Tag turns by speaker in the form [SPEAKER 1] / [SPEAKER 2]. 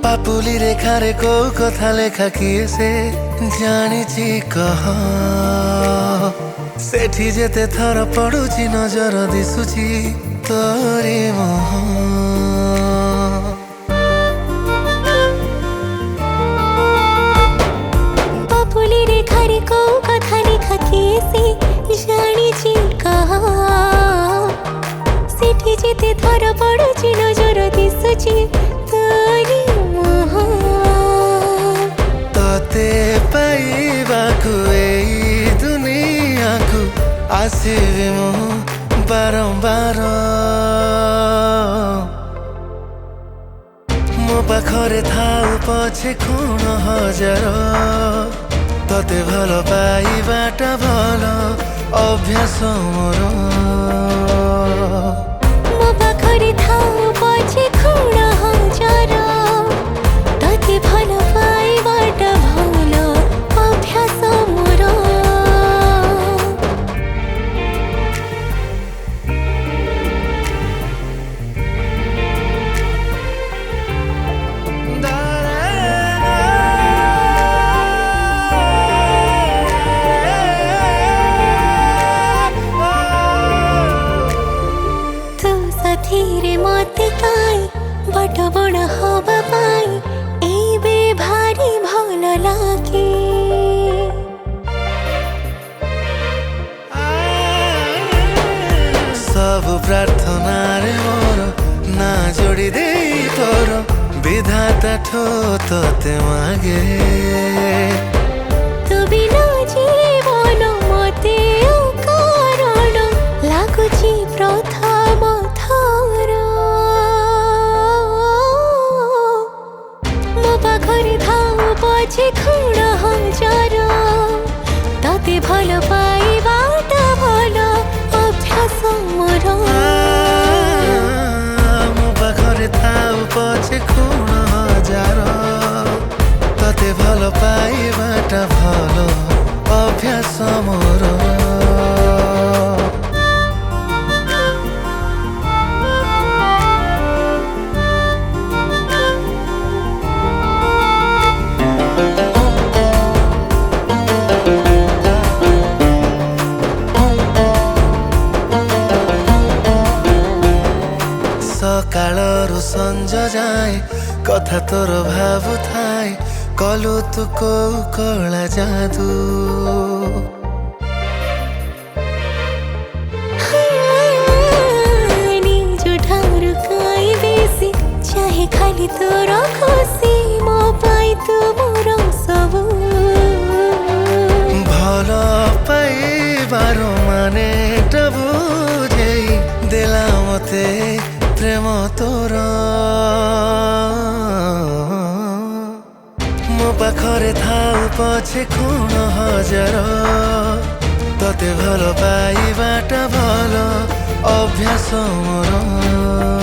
[SPEAKER 1] पापुली रेखारे को कथा लेखा किए से जानिछि कह सेठी जेते थर पड़ुछि नजर दिसुछि तोरी मुह
[SPEAKER 2] पापुली रेखारे को कथा लेखा किए से जानिछि कह सेठी जेते थर पड़ुछि नजर दिसुछि तोरी
[SPEAKER 1] तते पाइबाकु एई दुनियाकु आसिबि मु बारंबार मो पाखरे थाउ पछे खून हजार तते भल पाइबाटा भल अभ्यास मोर
[SPEAKER 2] मो पाखरे थाउ पछे खून हजार तते भल पाइबाटा भल अभ्यास मोर धीरे मते काई बट बड़ हवा पाई एबे भारी भल लागे
[SPEAKER 1] सब प्रार्थना रे मोर ना जोड़ी दे तोर विधाता ठो तते मागे
[SPEAKER 2] तू बिना जीवन मते कारण लागुछि प्रथम थर मो पाखरे थाउ पछे खून हजार तते भल पाइबाटा भल अभ्यास मोर
[SPEAKER 1] मो पाखरे थाउ पछे खून हजार तते भल पाइबाटा भल अभ्यास मोर सकाळरू संज जाए कथा तोर भावु थाए कलु तू को कला जादू
[SPEAKER 2] निजो ठाउरू काई बेसी चाहे खाली तोर खुशी मो पाई तू मोर सबु
[SPEAKER 1] भल पाइबार माने बुझेई देला मते प्रेम तोर मो पाखरे थाउ पछे खून हजार तते भल पाइबाटा भल अभ्यास मोर।